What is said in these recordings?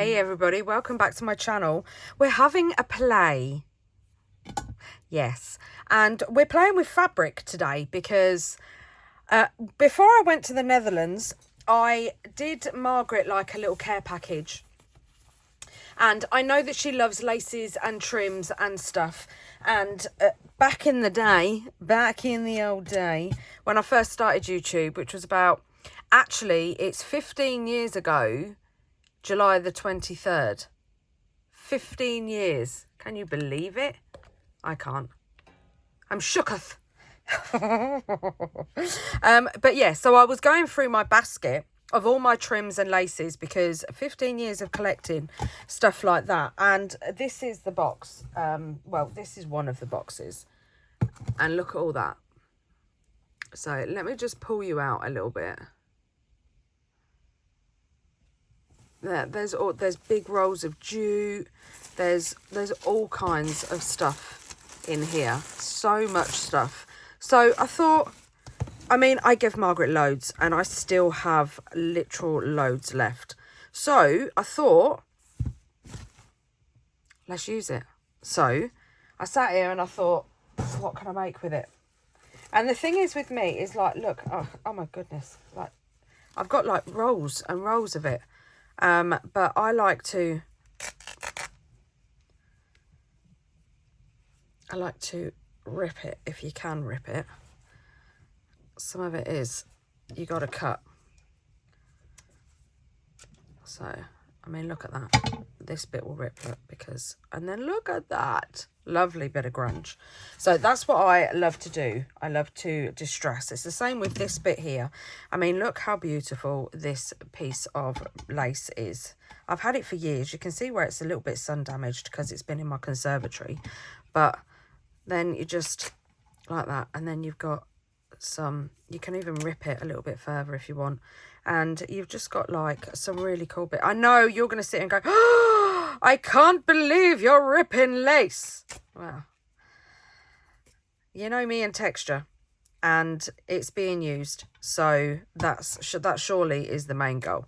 Hey everybody, welcome back to my channel. We're having a play. Yes, and we're playing with fabric today because before I went to the Netherlands, I did Margreth like a little care package. And I know that she loves laces and trims and stuff. And back in the old day, when I first started YouTube, which was about, actually, it's 15 years ago, July the 23rd. 15 years. Can you believe it? I can't. I'm shooketh. But yeah, so I was going through my basket of all my trims and laces because 15 years of collecting stuff like that. And this is the box. Well, this is one of the boxes. And look at all that. So let me just pull you out a little bit. There's big rolls of jute. There's all kinds of stuff in here. So much stuff. So I thought, I mean, I give Margreth loads and I still have literal loads left. So I thought, let's use it. So I sat here and I thought, what can I make with it? And the thing is with me is like, look, oh my goodness, like I've got like rolls and rolls of it. But I like to rip it if you can rip it. Some of it is you got to cut. So, I mean, look at that. This bit will rip, look, because, and then look at that. Lovely bit of grunge. So that's what I love to do. I love to distress. It's the same with this bit here. I mean, look how beautiful this piece of lace is. I've had it for years. You can see where it's a little bit sun damaged because it's been in my conservatory. But then you just like that. And then you've got some, you can even rip it a little bit further if you want. And you've just got like some really cool bit. I know you're going to sit and go, oh, I can't believe you're ripping lace. Well, you know me and texture, and it's being used. So that surely is the main goal.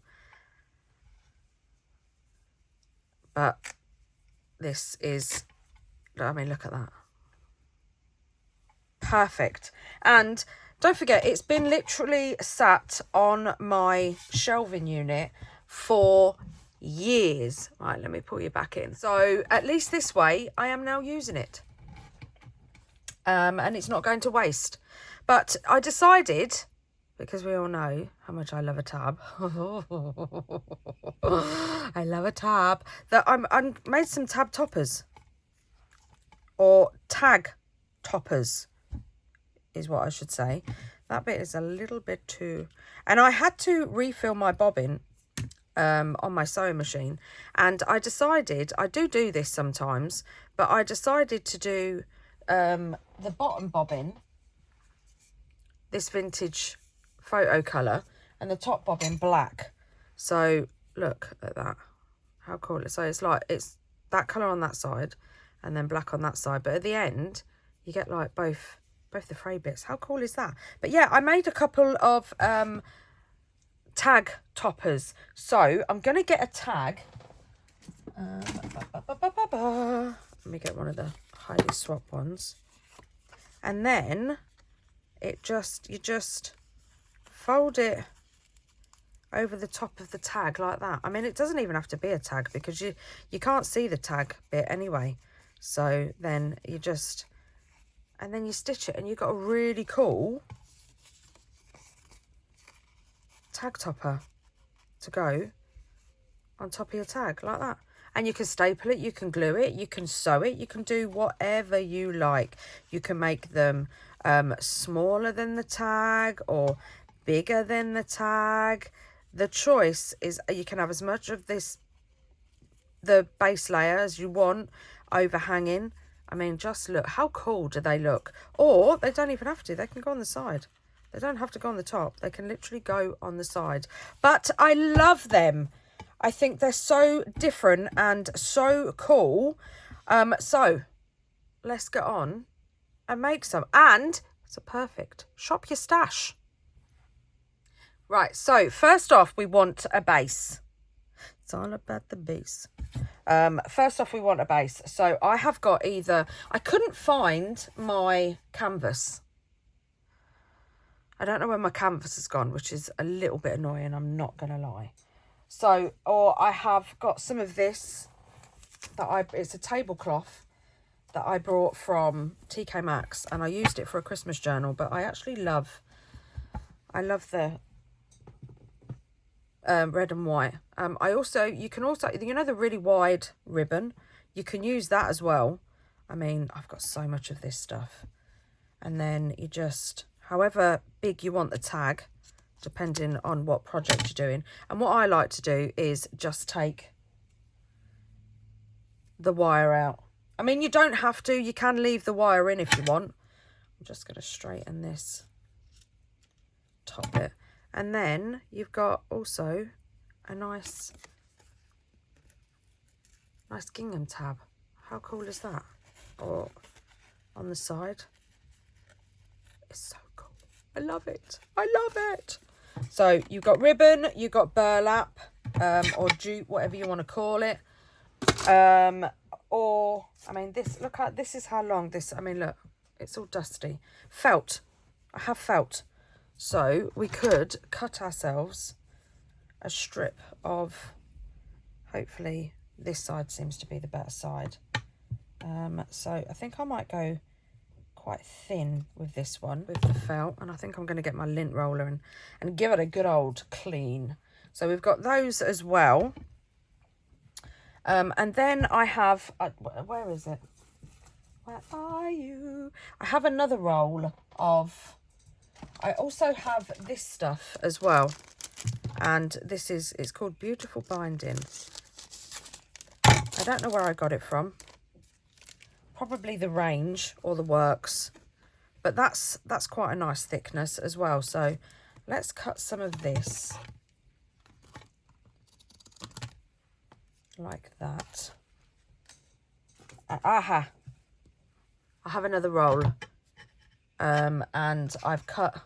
But this is, I mean, look at that. Perfect. And don't forget, it's been literally sat on my shelving unit for years. Right, let me pull you back in. So at least this way, I am now using it. And it's not going to waste. But I decided, because we all know how much I love a tab. I love a tab. That I made some tab toppers. Or tag toppers is what I should say. That bit is a little bit too... And I had to refill my bobbin on my sewing machine. And I decided, I do this sometimes, but I decided to do the bottom bobbin, this vintage photo colour, and the top bobbin black. So look at that. How cool. So it's like, it's that colour on that side and then black on that side. But at the end, you get like both the fray bits. How cool is that? But yeah, I made a couple of tag toppers. So I'm going to get a tag. Let me get one of the highly swap ones. And then you just fold it over the top of the tag like that. I mean, it doesn't even have to be a tag because you can't see the tag bit anyway. So then you just... And then you stitch it and you've got a really cool tag topper to go on top of your tag like that. And you can staple it, you can glue it, you can sew it, you can do whatever you like. You can make them smaller than the tag or bigger than the tag. The choice is you can have as much of the base layer as you want overhanging. I mean, just look. How cool do they look? Or they don't even have to. They can go on the side. They don't have to go on the top. They can literally go on the side. But I love them. I think they're so different and so cool. So let's get on and make some. And it's a perfect shop your stash. Right, so first off, we want a base. It's all about the base. First off, we want a base. So I have got either... I couldn't find my canvas. I don't know where my canvas has gone, which is a little bit annoying, I'm not going to lie. So, or I have got some of this that it's a tablecloth that I brought from TK Maxx, and I used it for a Christmas journal, but I actually love the red and white. You can also, you know, the really wide ribbon, you can use that as well. I mean, I've got so much of this stuff. And then you just, however big you want the tag, depending on what project you're doing. And what I like to do is just take the wire out. I mean, you don't have to, you can leave the wire in if you want. I'm just going to straighten this top bit. And then you've got also a nice gingham tab. How cool is that? Or on the side. It's so cool. I love it. I love it. So you've got ribbon, you've got burlap, or jute, whatever you want to call it. Or, I mean, this is how long this, I mean, look, it's all dusty. Felt. I have felt. So we could cut ourselves a strip of, hopefully this side seems to be the better side. So I think I might go quite thin with this one, with the felt, and I think I'm going to get my lint roller and give it a good old clean. So we've got those as well. And then I have, where is it? Where are you? I have another roll of, I also have this stuff as well. And this is, it's called Beautiful Binding. I don't know where I got it from. Probably the Range or the Works. But that's quite a nice thickness as well. So let's cut some of this. Like that. Aha! I have another roll. And I've cut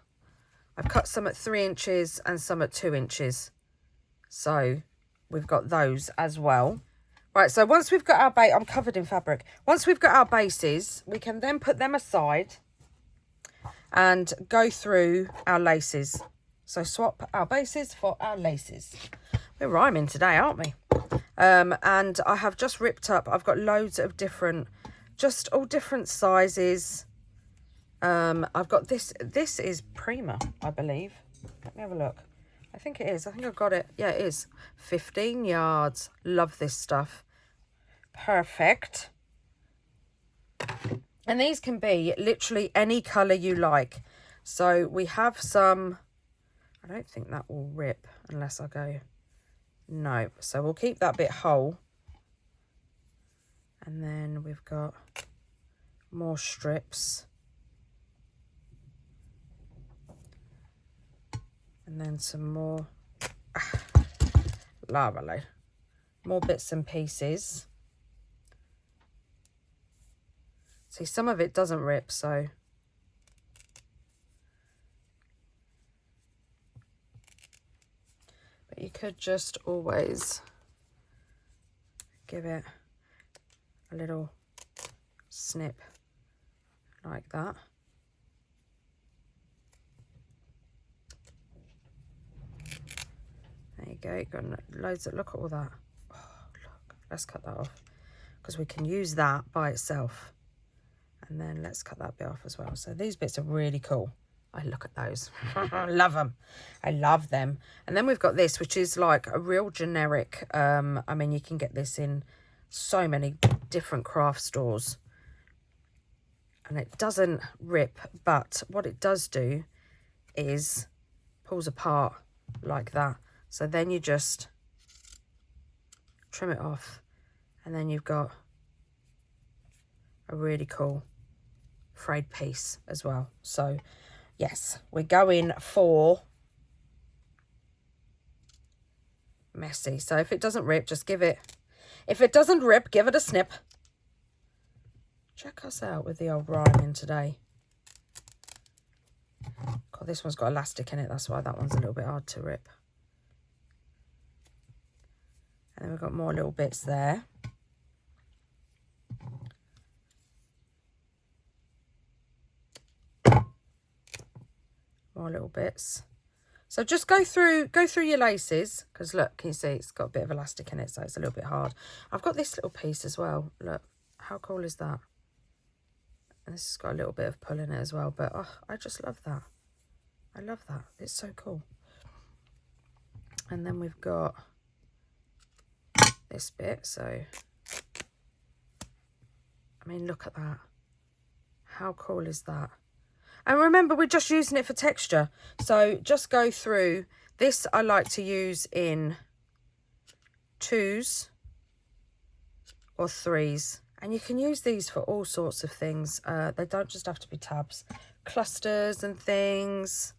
some at 3 inches and some at 2 inches. So we've got those as well. Right, so once we've got our base, I'm covered in fabric. Once we've got our bases, we can then put them aside and go through our laces. So swap our bases for our laces. We're rhyming today, aren't we? And I have just ripped up, I've got loads of different, just all different sizes. I've got this is Prima, I believe. Let me have a look. I think it is. I think I've got it. Yeah, it is. 15 yards. Love this stuff. Perfect. And these can be literally any colour you like. So we have some, I don't think that will rip unless I go, no. So we'll keep that bit whole. And then we've got more strips. And then some more, lovely, more bits and pieces. See, some of it doesn't rip, so. But you could just always give it a little snip like that. There you go, got loads of, look at all that. Oh, look, let's cut that off because we can use that by itself. And then let's cut that bit off as well. So these bits are really cool. I look at those. I love them. I love them. And then we've got this, which is like a real generic. I mean, you can get this in so many different craft stores. And it doesn't rip, but what it does do is pulls apart like that. So then you just trim it off. And then you've got a really cool frayed piece as well. So yes, we're going for messy. So if it doesn't rip, just give it, if it doesn't rip, give it a snip. Check us out with the old rhyming today. God, this one's got elastic in it, that's why that one's a little bit hard to rip. And then we've got more little bits there. More little bits. So just go through your laces, because look, can you see it's got a bit of elastic in it, so it's a little bit hard. I've got this little piece as well. Look, how cool is that? And this has got a little bit of pull in it as well, but oh, I just love that. I love that. It's so cool. And then we've got this bit, so I mean, look at that. How cool is that? And remember, we're just using it for texture. So just go through. This I like to use in 2s or 3s. And you can use these for all sorts of things. They don't just have to be tabs. Clusters and things.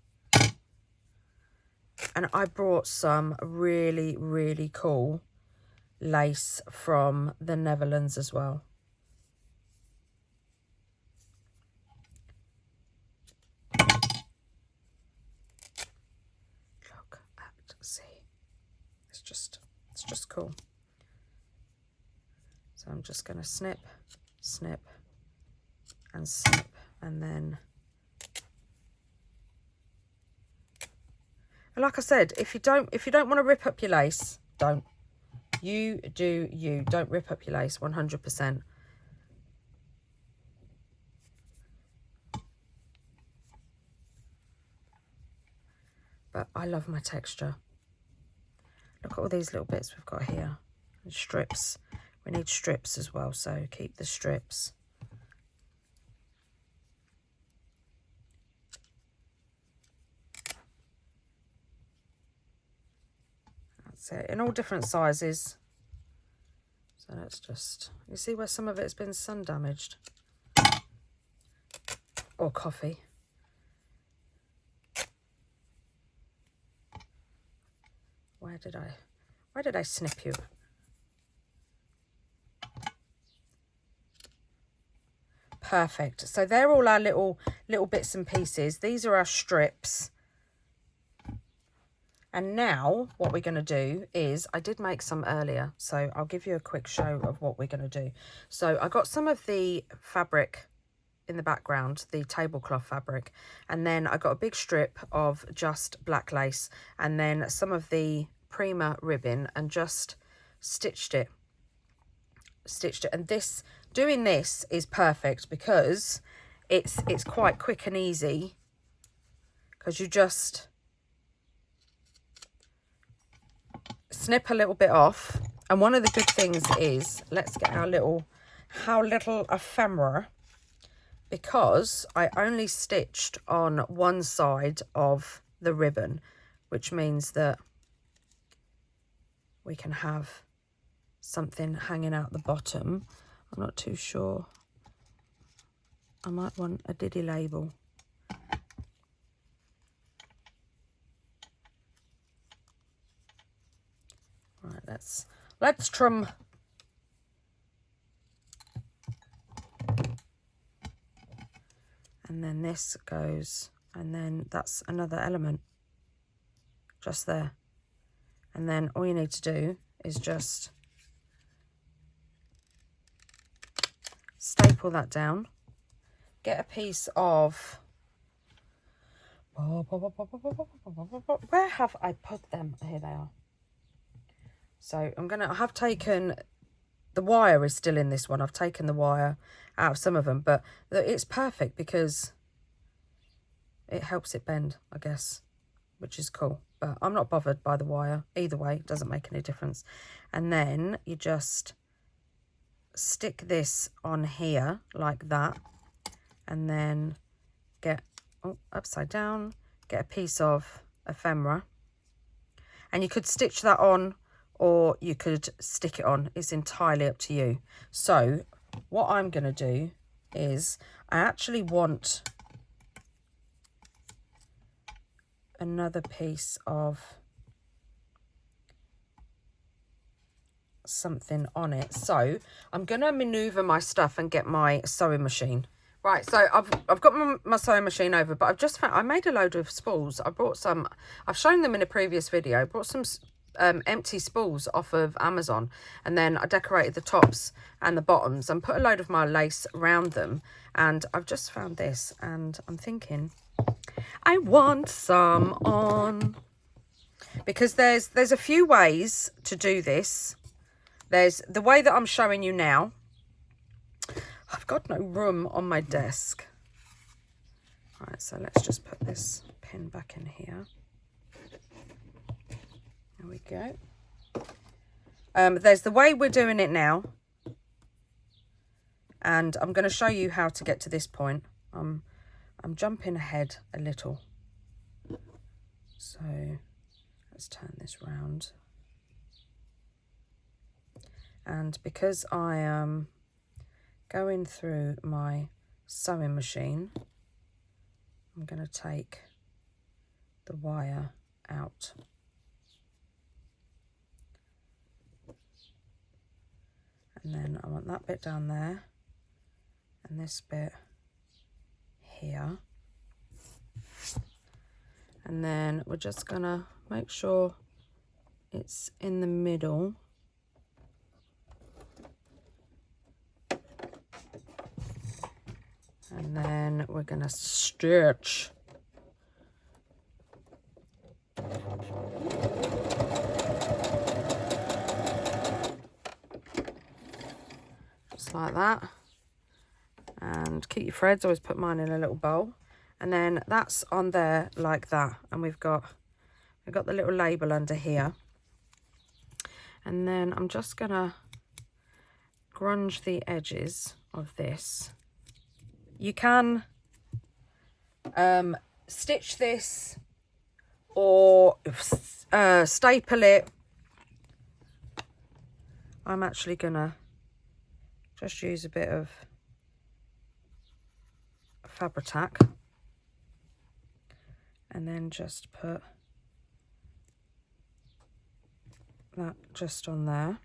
And I brought some really, really cool lace from the Netherlands as well. It's just cool. So I'm just going to snip, snip, and snip, and then, and like I said, if you don't want to rip up your lace, don't. You do you. Don't rip up your lace. 100%. But I love my texture. Look at all these little bits we've got here. And strips. We need strips as well, so keep the strips. That's it. In all different sizes. So let's just... You see where some of it's been sun damaged? Or coffee. Where did I snip you? Perfect. So they're all our little bits and pieces. These are our strips. And now what we're going to do is, I did make some earlier, so I'll give you a quick show of what we're going to do. So I got some of the fabric in the background, the tablecloth fabric, and then I got a big strip of just black lace, and then some of the Prima ribbon, and just stitched it. And doing this is perfect because it's quite quick and easy, because you just snip a little bit off. And one of the good things is, let's get our little ephemera, because I only stitched on one side of the ribbon, which means that we can have something hanging out the bottom. I'm not too sure. I might want a diddy label. Right, let's trim. And then this goes, and then that's another element just there. And then all you need to do is just staple that down. Get a piece of, where have I put them? Here they are. So I have taken, the wire is still in this one. I've taken the wire out of some of them, but it's perfect because it helps it bend, I guess, which is cool. But I'm not bothered by the wire. Either way, it doesn't make any difference. And then you just stick this on here like that. And then get, upside down, get a piece of ephemera. And you could stitch that on, or you could stick it on. It's entirely up to you. So what I'm going to do is, I actually want another piece of something on it. So I'm going to maneuver my stuff and get my sewing machine. Right, so I've got my sewing machine over, but I've just found, I made a load of spools. I brought some, I've shown them in a previous video. I brought some empty spools off of Amazon, and then I decorated the tops and the bottoms and put a load of my lace around them. And I've just found this and I'm thinking I want some on, because there's a few ways to do this. There's the way that I'm showing you now. I've got no room on my desk. All right, so let's just put this pin back in here. There we go. There's the way we're doing it now. And I'm going to show you how to get to this point. I'm jumping ahead a little. So let's turn this round. And because I am going through my sewing machine, I'm going to take the wire out. And then I want that bit down there and this bit here. And then we're just going to make sure it's in the middle. And then we're going to stitch. Just like that. And keep your threads, always put mine in a little bowl. And then that's on there like that. And we've got the little label under here. And then I'm just going to grunge the edges of this. You can stitch this or staple it. I'm actually gonna just use a bit of Fabri-Tac and then just put that just on there,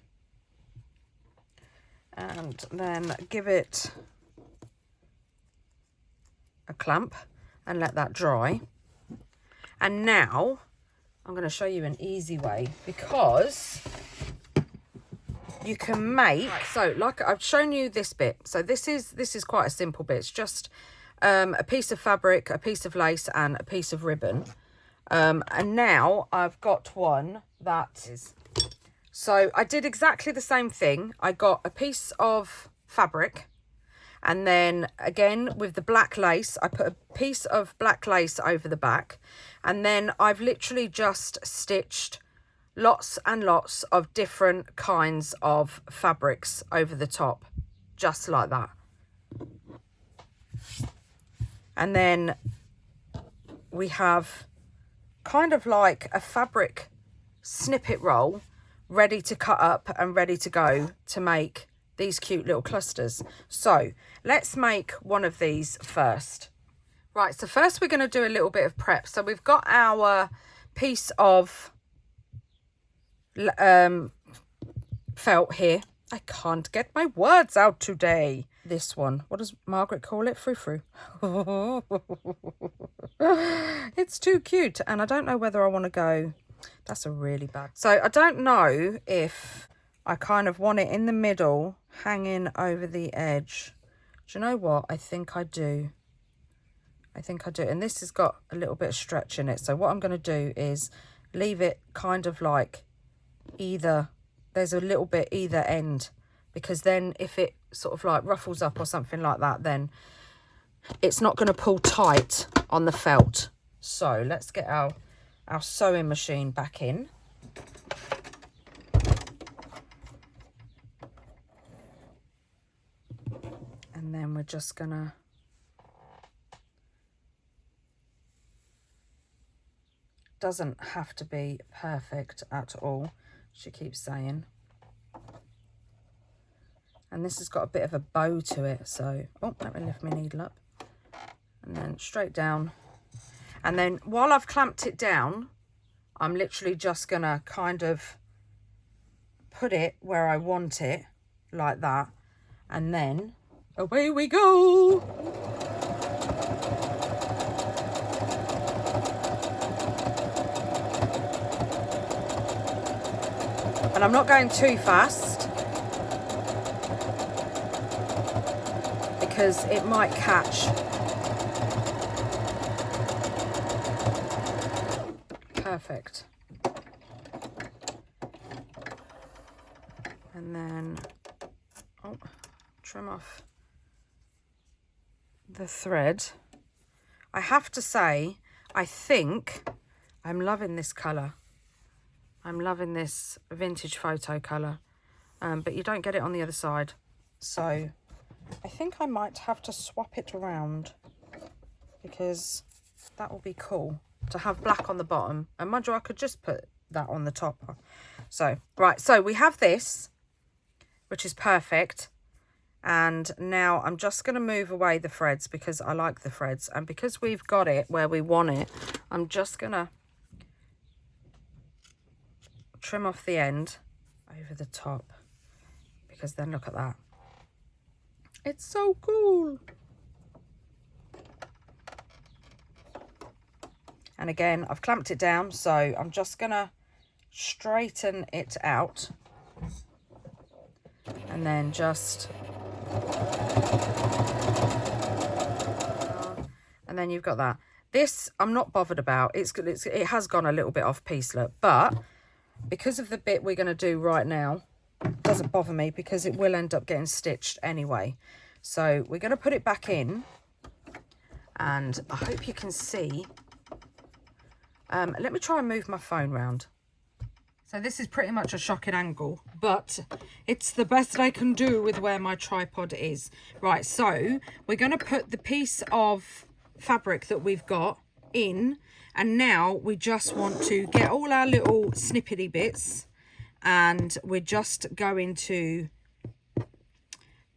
and then give it a clamp and let that dry. And now I'm going to show you an easy way, because you can make, so like I've shown you this bit, so this is quite a simple bit. It's just a piece of fabric, a piece of lace and a piece of ribbon, and now I've got one that is, so I did exactly the same thing. I got a piece of fabric, and then again with the black lace, I put a piece of black lace over the back, and then I've literally just stitched lots and lots of different kinds of fabrics over the top, just like that. And then we have kind of like a fabric snippet roll ready to cut up and ready to go to make these cute little clusters. So let's make one of these first. Right, so first we're going to do a little bit of prep. So we've got our piece of felt here. I can't get my words out today. This one, what does Margaret call it? Frou-frou. It's too cute, and I don't know whether I want to go, that's a really bad. So I don't know if I kind of want it in the middle, hanging over the edge. Do you know what? I think I do. I think I do. And this has got a little bit of stretch in it. So what I'm going to do is leave it kind of like either, there's a little bit either end, because then if it sort of like ruffles up or something like that, then it's not going to pull tight on the felt. So let's get our sewing machine back in. And then we're just gonna doesn't have to be perfect at all, she keeps saying. And this has got a bit of a bow to it, so oh, let me lift my needle up and then straight down. And then while I've clamped it down, I'm literally just gonna kind of put it where I want it, like that, and then away we go. And I'm not going too fast because it might catch. Perfect. And then, oh, trim off the thread. I have to say, I think I'm loving this colour. I'm loving this vintage photo colour, but you don't get it on the other side. So I think I might have to swap it around because that will be cool to have black on the bottom. And mind you, I could just put that on the top. So, right, so we have this, which is perfect. And now I'm just going to move away the threads because I like the threads. And because we've got it where we want it, I'm just going to trim off the end over the top, because then look at that. It's so cool. And again, I've clamped it down, so I'm just going to straighten it out. And then just... and then you've got that. This I'm not bothered about. It has gone a little bit off piece, look, but because of the bit we're going to do right now, it doesn't bother me because it will end up getting stitched anyway. So we're going to put it back in, and I hope you can see. Let me try and move my phone round. So this is pretty much a shocking angle, but it's the best I can do with where my tripod is. Right, so we're going to put the piece of fabric that we've got in, and now we just want to get all our little snippety bits, and we're just going to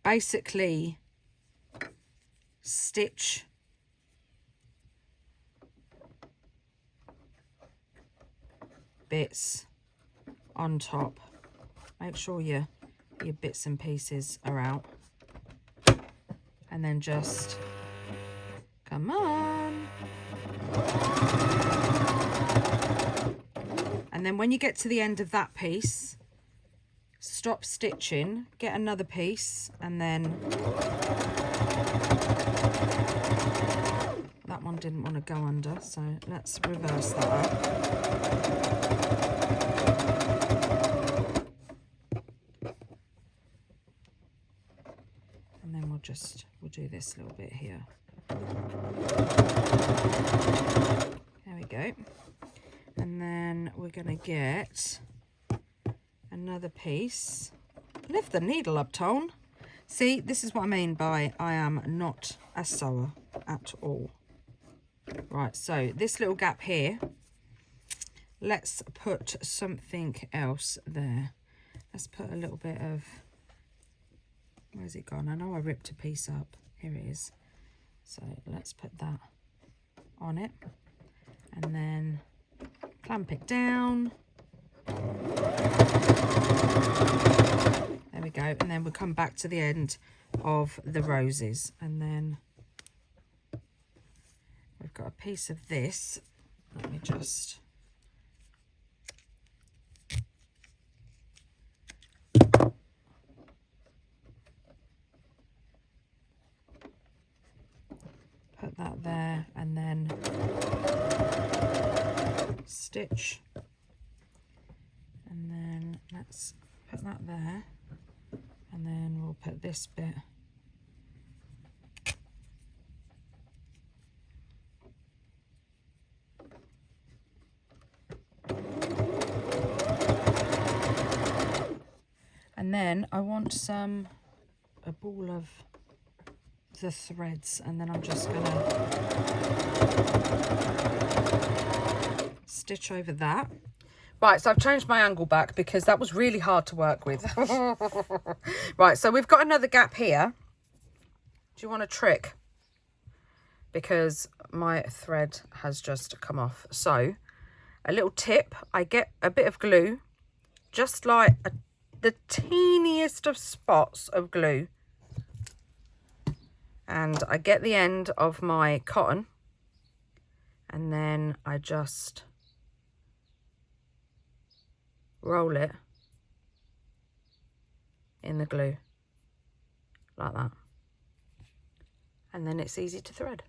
basically stitch bits on top. Make sure your bits and pieces are out, and then just come on. And then when you get to the end of that piece, stop stitching, get another piece, and then that one didn't want to go under, so let's reverse that up. And then we'll do this little bit here. There we go. And then we're going to get another piece. Lift the needle up, Tone. See, this is what I mean by I am not a sewer at all. Right, so this little gap here, let's put something else there. Let's put a little bit of, where's it gone? I know I ripped a piece up. Here it is. So let's put that on it, and then clamp it down. There we go. And then we'll come back to the end of the roses, and then we've got a piece of this. Let me just put that there, and then stitch, and then let's put that there, and then we'll put this bit and then I want a ball of the threads, and then I'm just gonna stitch over that. Right, so I've changed my angle back because that was really hard to work with. Right, so we've got another gap here. Do you want a trick? Because my thread has just come off. So a little tip, I get a bit of glue, just like the teeniest of spots of glue, and I get the end of my cotton, and then I just roll it in the glue, like that. And then it's easy to thread.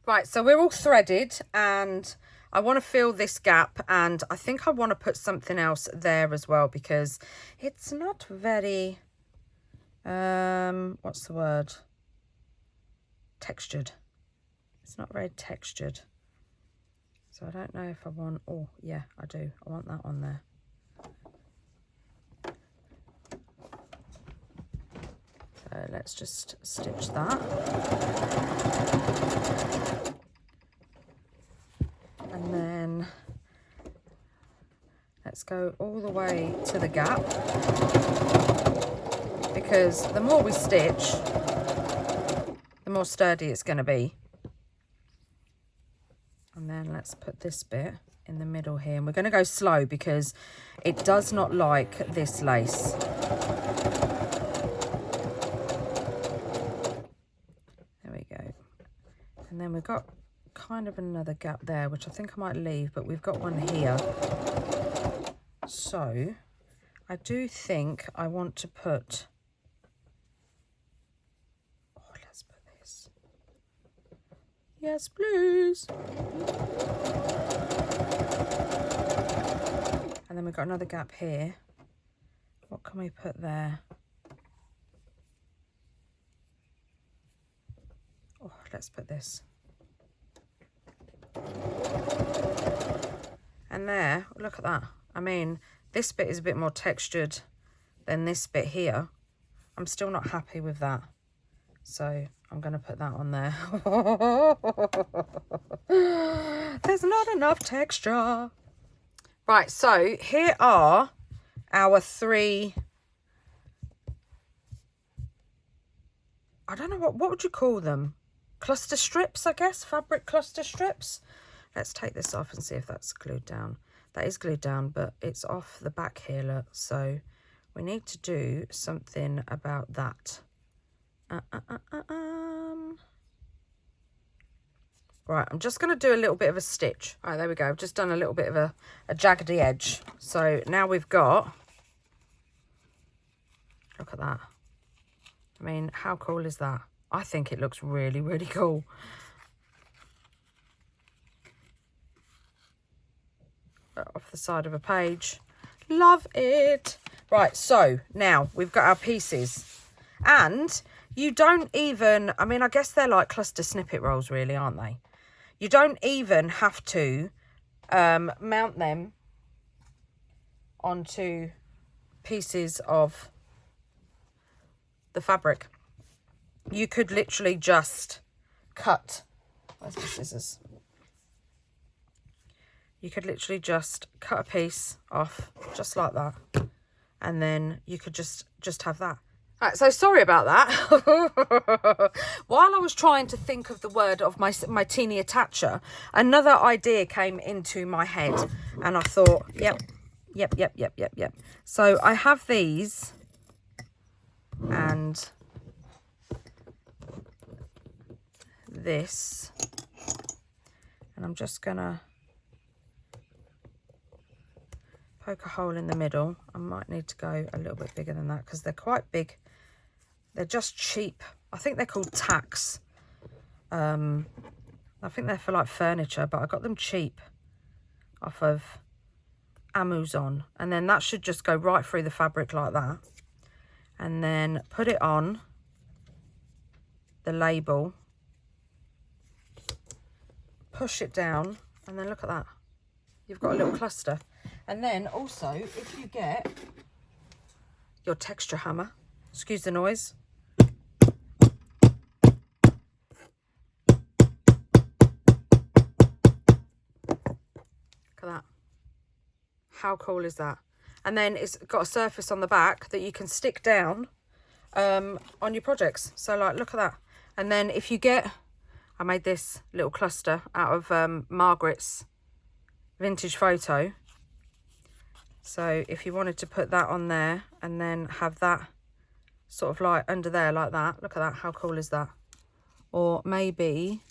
Right, so we're all threaded, and I want to fill this gap, and I think I want to put something else there as well, because it's not very, what's the word? Textured. It's not very textured. So I don't know if I want, oh yeah, I do. I want that on there. So let's just stitch that. And then let's go all the way to the gap, because the more we stitch, the more sturdy it's going to be. And then let's put this bit in the middle here, and we're going to go slow because it does not like this lace. There we go. And then we've got kind of another gap there, which I think I might leave, but we've got one here. So I do think I want to put, oh, let's put this. Yes, please. And then we've got another gap here. What can we put there? Oh, let's put this. And there, look at that. I mean, this bit is a bit more textured than this bit here. I'm still not happy with that. So I'm going to put that on there. There's not enough texture. Right, so here are our 3, I don't know, what would you call them? Cluster strips, I guess, fabric cluster strips. Let's take this off and see if that's glued down. That is glued down, but it's off the back here, look. So we need to do something about that. Right, I'm just going to do a little bit of a stitch. All right, there we go. I've just done a little bit of a jaggedy edge. So now we've got, look at that. I mean, how cool is that? I think it looks really, really cool. Off the side of a page. Love it. Right, so now we've got our pieces. And you don't even, I mean, I guess they're like cluster snippet rolls really, aren't they? You don't even have to mount them onto pieces of the fabric. You could literally just cut, where's my scissors? You could literally just cut a piece off just like that, and then you could just have that. All right, so sorry about that. While I was trying to think of the word of my teeny attacher, another idea came into my head, and I thought, yep. So I have these, and this, and I'm just gonna poke a hole in the middle. I might need to go a little bit bigger than that because they're quite big. They're just cheap. I think they're called tacks. I think they're for like furniture, but I got them cheap off of Amazon. And then that should just go right through the fabric like that. And then put it on the label. Push it down. And then look at that. You've got a little cluster. And then also, if you get your texture hammer, excuse the noise. Look at that. How cool is that? And then it's got a surface on the back that you can stick down on your projects. So like, look at that. And then if you get, I made this little cluster out of Margreth's vintage photo. So if you wanted to put that on there and then have that sort of like under there like that, look at that, how cool is that? Or maybe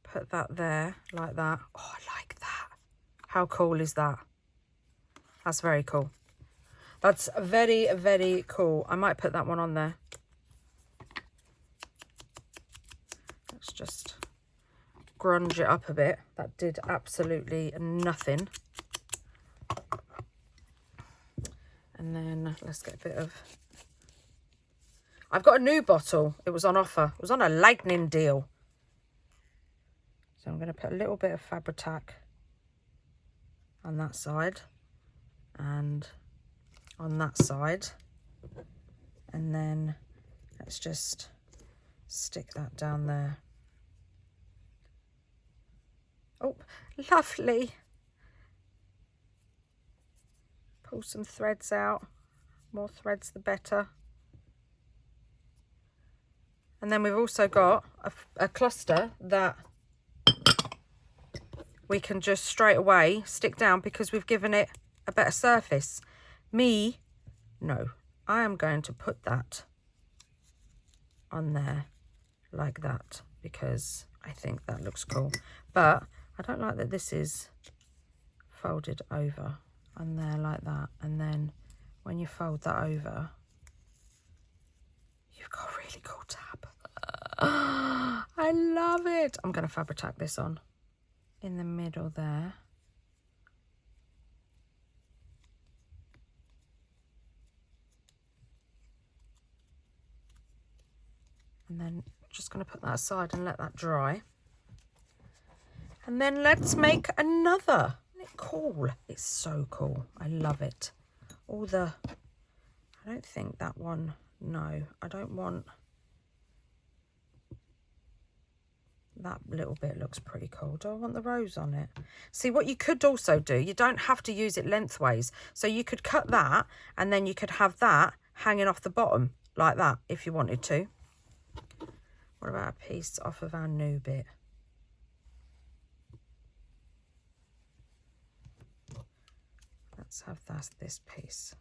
put that there like that. Oh, I like that. How cool is that? That's very cool. That's very, very cool. I might put that one on there. Let's just grunge it up a bit. That did absolutely nothing. And then let's get a bit of... I've got a new bottle. It was on offer. It was on a lightning deal. So I'm going to put a little bit of Fabri-Tac on that side and on that side. And then let's just stick that down there. Oh, lovely. Pull some threads out. More threads the better. And then we've also got a cluster that we can just straight away stick down because we've given it a better surface. No, I am going to put that on there like that because I think that looks cool. But I don't like that this is folded over on there like that. And then when you fold that over, you've got a really cool tab. I love it. I'm going to Fabri-Tac this on in the middle there. And then just going to put that aside and let that dry. And then let's make another. Isn't it cool? It's so cool. I love it. All the... I don't think that one... No, I don't want... That little bit looks pretty cool. Do I want the rose on it? See, what you could also do, you don't have to use it lengthways. So you could cut that and then you could have that hanging off the bottom like that if you wanted to. What about a piece off of our new bit? Let's have this piece.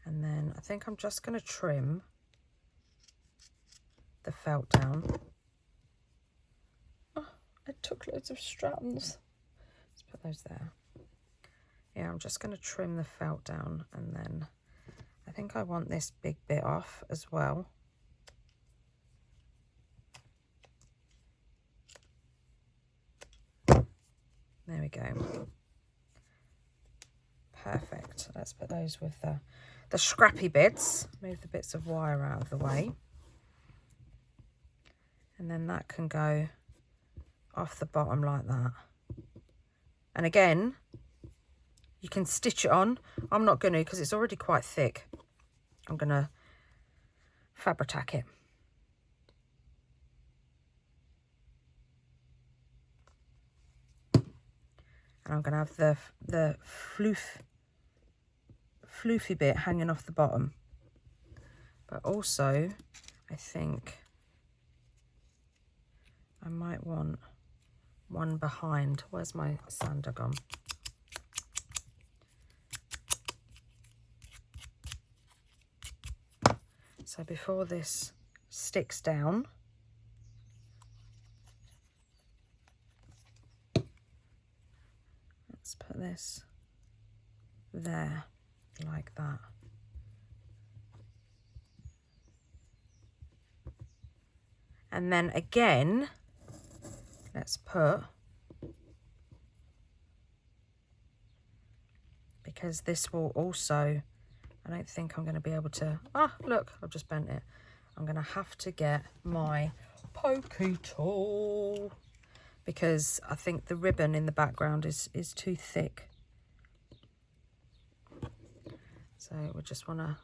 And then I think I'm just going to trim the felt down. Oh, I took loads of strands. Let's put those there. Yeah, I'm just going to trim the felt down, and then I think I want this big bit off as well. There we go. Perfect. Let's put those with the scrappy bits. Move the bits of wire out of the way. And then that can go off the bottom like that. And again, you can stitch it on. I'm not going to because it's already quite thick. I'm going to Fabri-Tac it. And I'm going to have the floofy bit hanging off the bottom. But also, I think I might want one behind. Where's my sander gone? So before this sticks down, let's put this there like that. And then again, let's put, because this will also, I don't think I'm going to be able to, look, I've just bent it. I'm going to have to get my pokey tool because I think the ribbon in the background is too thick. So we just want to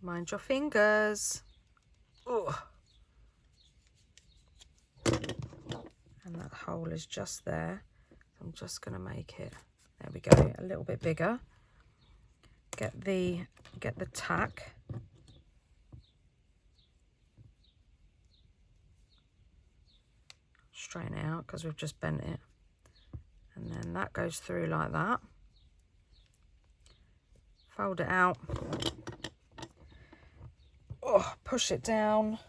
mind your fingers. Ugh. And that hole is just there. I'm just going to make it, there we go, a little bit bigger. Get the tack. Straighten it out because we've just bent it. And then that goes through like that. Fold it out. Oh, push it down.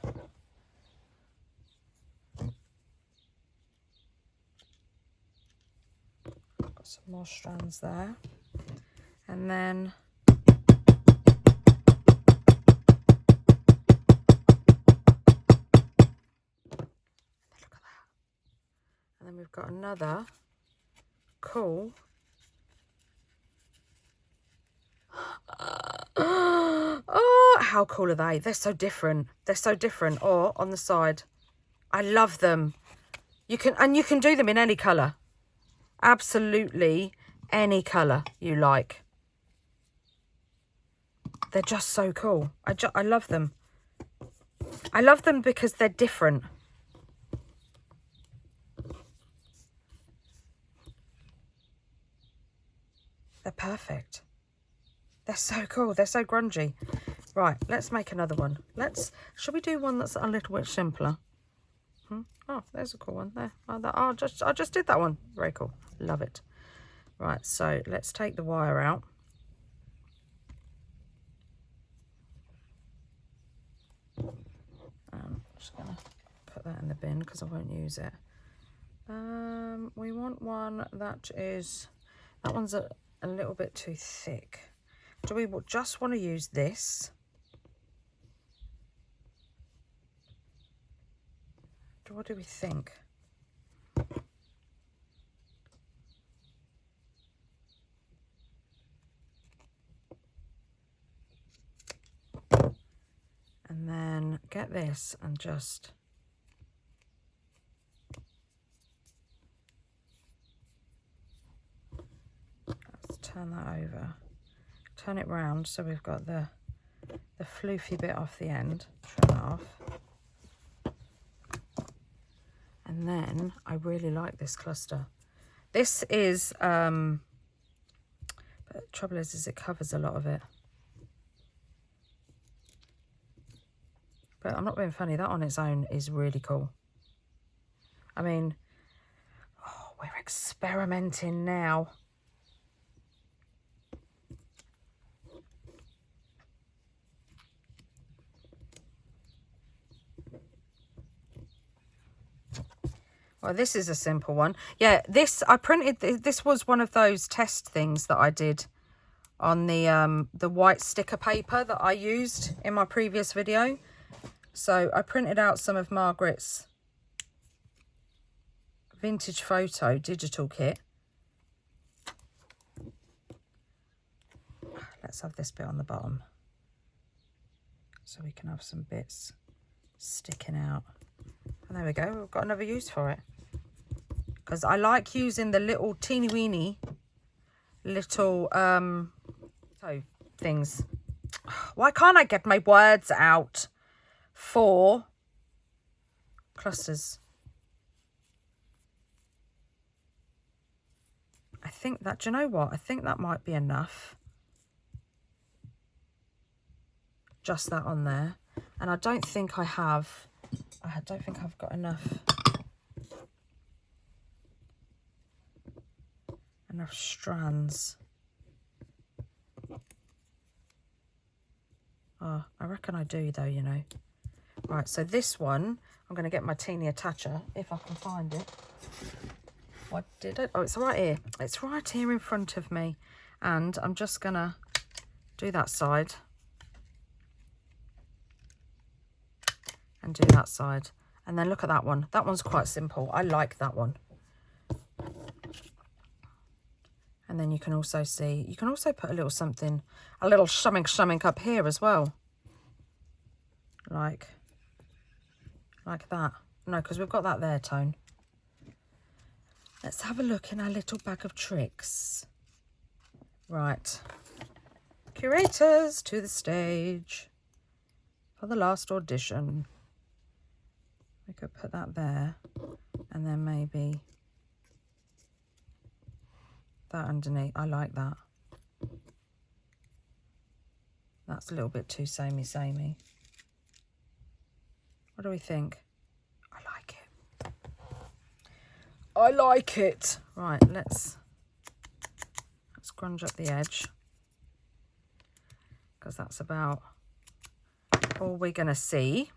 more strands there. And then and then we've got another cool oh, how cool are they? They're so different. They're so different. Or on the side, I love them. You can do them in any colour. Absolutely any colour you like. They're just so cool. I love them. I love them because they're different. They're perfect. They're so cool. They're so grungy. Right, let's make another one. Shall we do one that's a little bit simpler? Oh, there's a cool one there. I just did that one. Very cool. Love it. Right, so let's take the wire out. I'm just gonna put that in the bin because I won't use it. We want one that one's a little bit too thick. Do we just want to use this? What do we think? And then get this and just let's turn that over. Turn it round so we've got the floofy bit off the end. Trim that off. And then I really like this cluster. This is but the trouble is it covers a lot of it. But I'm not being funny, that on its own is really cool. I mean, oh, we're experimenting now. Well, this is a simple one. Yeah, this was one of those test things that I did on the white sticker paper that I used in my previous video. So I printed out some of Margreth's vintage photo digital kit. Let's have this bit on the bottom so we can have some bits sticking out. And there we go, we've got another use for it. Because I like using the little teeny weeny little things. Why can't I get my words out? For clusters. I think that, do you know what? I think that might be enough. Just that on there. And I don't think I've got enough strands. Oh, I reckon I do though, you know. Right, so this one, I'm going to get my teeny attacher, if I can find it. What did it? Oh, it's right here. It's right here in front of me. And I'm just going to do that side. And do that side. And then look at that one. That one's quite simple. I like that one. And then you can also see, you can also put a little something up here as well. Like that. No, because we've got that there, Tone. Let's have a look in our little bag of tricks. Right. Curators to the stage for the last audition. We could put that there and then maybe that underneath. I like that. That's a little bit too samey. What do we think? I like it. I like it. Right, let's grunge up the edge. Because that's about all we're going to see.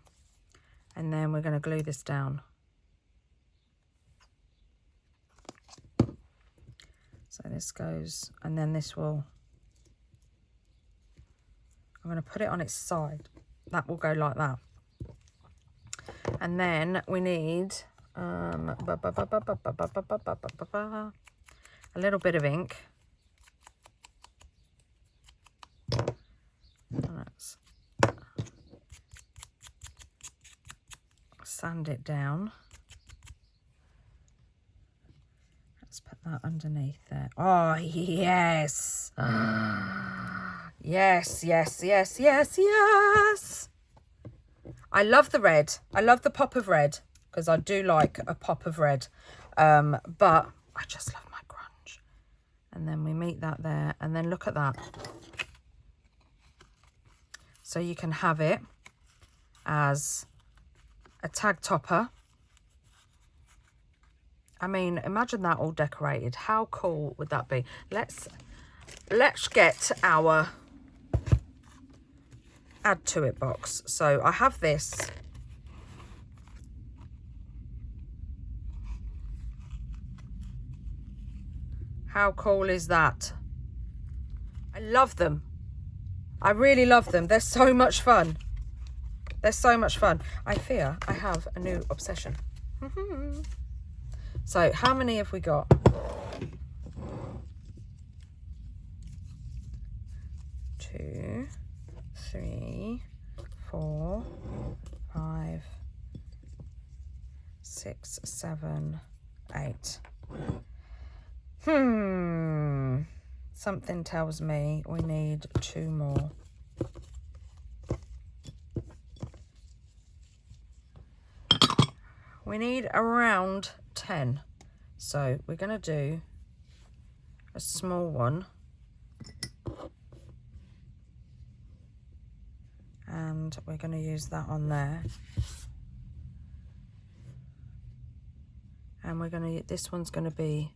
And then we're going to glue this down. So this goes, and then this will, I'm going to put it on its side. That will go like that. And then we need a little bit of ink. Let's sand it down. Let's put that underneath there. Oh, yes. Yes, yes, yes, yes, yes. I love the red. I love the pop of red because I do like a pop of red. But I just love my grunge. And then we meet that there. And then look at that. So you can have it as a tag topper. I mean, imagine that all decorated. How cool would that be? Let's get our add to it box. So I have this. How cool is that? I love them. I really love them. They're so much fun. They're so much fun. I fear I have a new obsession. So how many have we got? 2, 3, 4, 5, 6, 7, 8. Something tells me we need 2 more. We need around 10. So we're going to do a small one. And we're going to use that on there. And we're going to, this one's going to be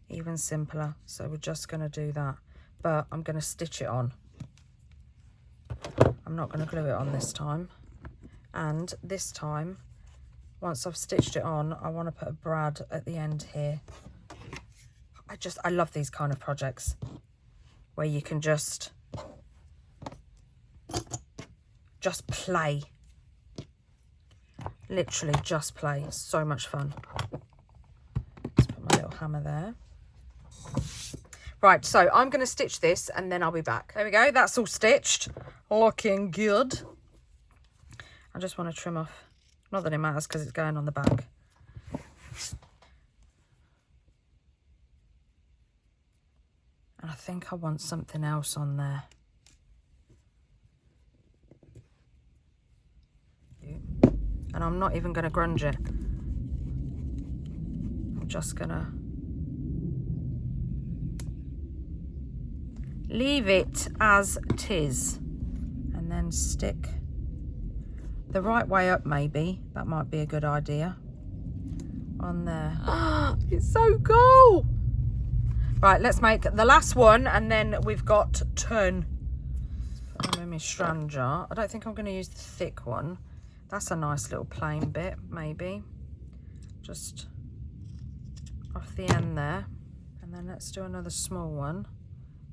even simpler. So we're just going to do that. But I'm going to stitch it on. I'm not going to glue it on this time. And this time, once I've stitched it on, I want to put a brad at the end here. I love these kind of projects where you can just play. Literally just play. So much fun. Let's put my little hammer there. Right, so I'm going to stitch this and then I'll be back. There we go. That's all stitched. Looking good. I just want to trim off. Not that it matters because it's going on the back. And I think I want something else on there. And I'm not even going to grunge it. I'm just going to leave it as 'tis. And then stick the right way up, maybe. That might be a good idea. On there. It's so cool. Right, let's make the last one and then we've got 10. Put them in my strand jar. I don't think I'm going to use the thick one. That's a nice little plain bit, maybe. Just off the end there. And then let's do another small one.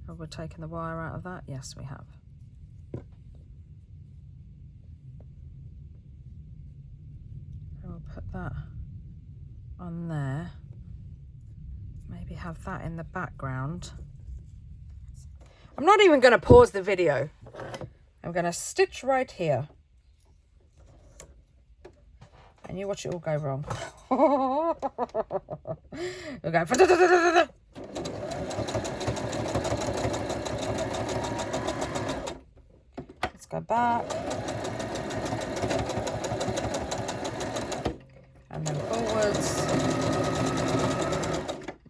Have we taken the wire out of that? Yes, we have. We'll put that on there. Maybe have that in the background. I'm not even going to pause the video. I'm going to stitch right here. And you watch it all go wrong. We'll go. Let's go back. And then forwards.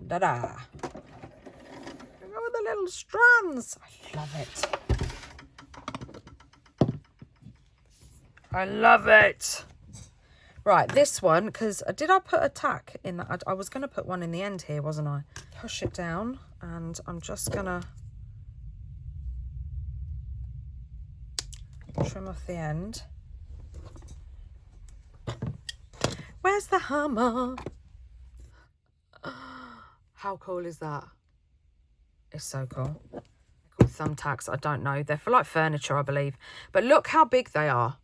Da-da. Look at the little strands. I love it. I love it. Right, this one, because did I put a tack in that? I was going to put one in the end here, wasn't I? Push it down, and I'm just going to trim off the end. Where's the hammer? How cool is that? It's so cool. They're called thumbtacks. I don't know. They're for like furniture, I believe. But look how big they are.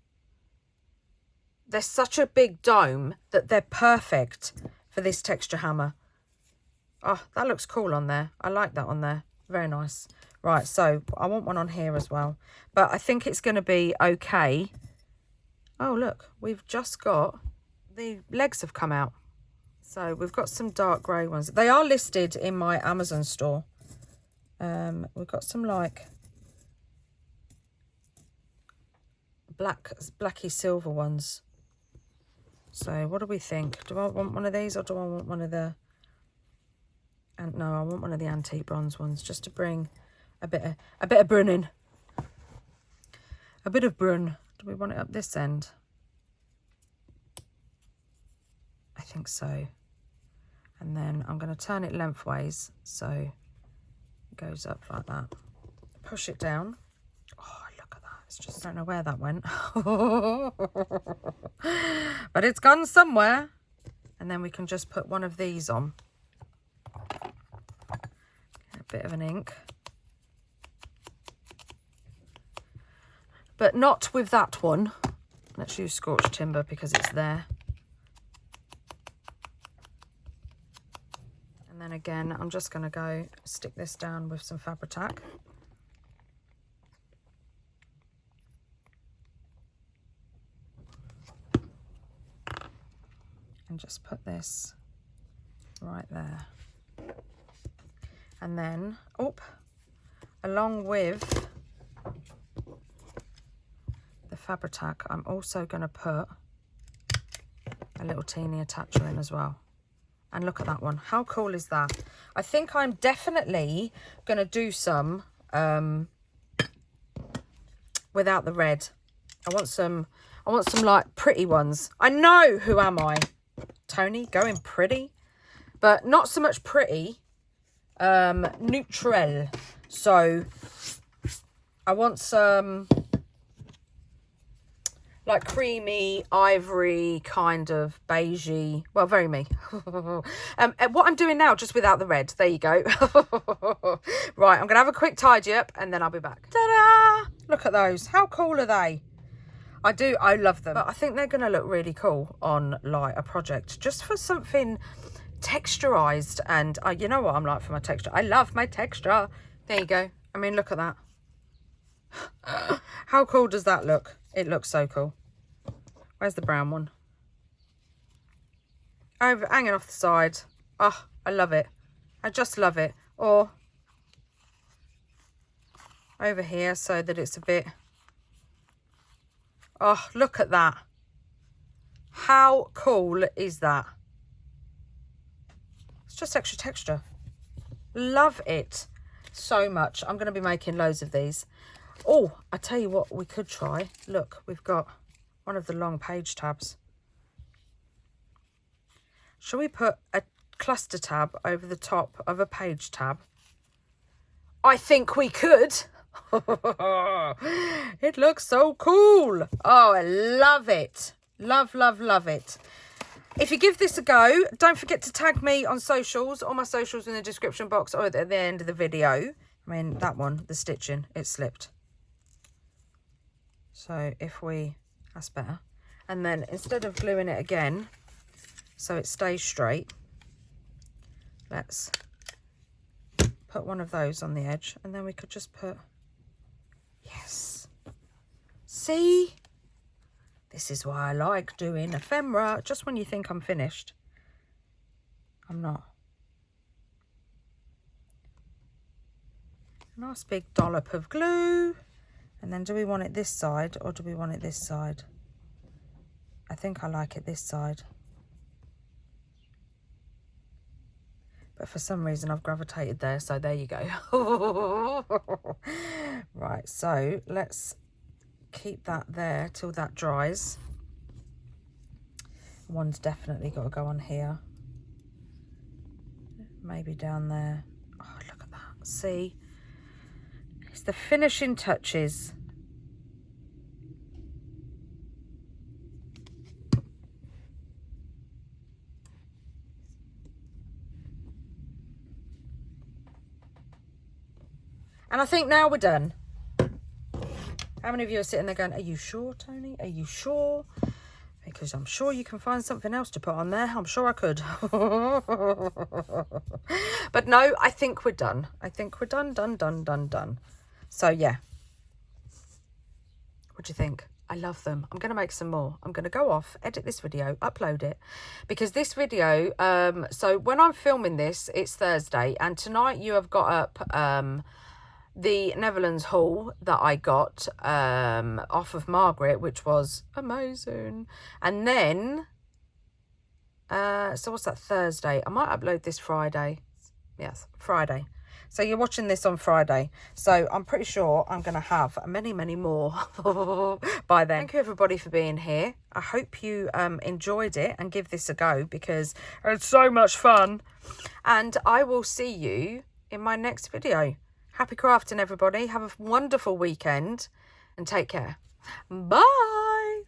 They're such a big dome that they're perfect for this texture hammer. Oh, that looks cool on there. I like that on there. Very nice. Right, so I want one on here as well. But I think it's going to be okay. Oh, look. We've just got... the legs have come out. So we've got some dark grey ones. They are listed in my Amazon store. We've got some like blacky silver ones. So what do we think? Do I want one of these or do I want one of the... and no, I want one of the antique bronze ones just to bring a bit of brun in. A bit of brun. Do we want it up this end? I think so. And then I'm going to turn it lengthways so it goes up like that. Push it down. Oh, look at that. It's just, I don't know where that went. But it's gone somewhere. And then we can just put one of these on. Get a bit of an ink. But not with that one. Let's use scorched timber because it's there. And then again, I'm just going to go stick this down with some Fabri-Tac. And just put this right there. And then, along with the Fabri-Tac, I'm also going to put a little teeny attacher in as well. And look at that one. How cool is that? I think I'm definitely going to do some without the red. I want some like pretty ones. I know, who am I? Toni, going pretty. But not so much pretty. Neutral. So I want some like creamy, ivory, kind of beigey. Well, very me. What I'm doing now, just without the red. There you go. Right, I'm going to have a quick tidy up and then I'll be back. Ta-da! Look at those. How cool are they? I love them. But I think they're going to look really cool on like a project. Just for something texturized. And you know what I'm like for my texture. I love my texture. There you go. I mean, look at that. How cool does that look? It looks so cool. Where's the brown one? Over, hanging off the side. Oh, I love it. I just love it. Or over here so that it's a bit... Oh, look at that. How cool is that? It's just extra texture. Love it so much. I'm going to be making loads of these. Oh, I tell you what we could try. Look, we've got one of the long page tabs. Shall we put a cluster tab over the top of a page tab? I think we could. It looks so cool. Oh, I love it. Love, love, love it. If you give this a go, don't forget to tag me on socials. All my socials in the description box or at the end of the video. I mean, that one, the stitching, it slipped. So if we, that's better. And then instead of gluing it again, so it stays straight, let's put one of those on the edge. And then we could just put, yes. See? This is why I like doing ephemera, just when you think I'm finished. I'm not. Nice big dollop of glue. And then do we want it this side or do we want it this side? I think I like it this side. But for some reason I've gravitated there, so there you go. Right, so let's keep that there till that dries. One's definitely got to go on here. Maybe down there. Oh, look at that. See? It's the finishing touches. And I think now we're done. How many of you are sitting there going, are you sure, Toni? Are you sure? Because I'm sure you can find something else to put on there. I'm sure I could. But no, I think we're done. I think we're done. So yeah. What do you think? I love them. I'm going to make some more. I'm going to go off, edit this video, upload it. Because this video, so when I'm filming this, it's Thursday. And tonight you have got up the Netherlands haul that I got off of Margreth, which was amazing. And then, so what's that, Thursday? I might upload this Friday. Yes, Friday. So you're watching this on Friday. So I'm pretty sure I'm going to have many, many more by then. Thank you, everybody, for being here. I hope you enjoyed it and give this a go because it's so much fun. And I will see you in my next video. Happy crafting, everybody. Have a wonderful weekend and take care. Bye.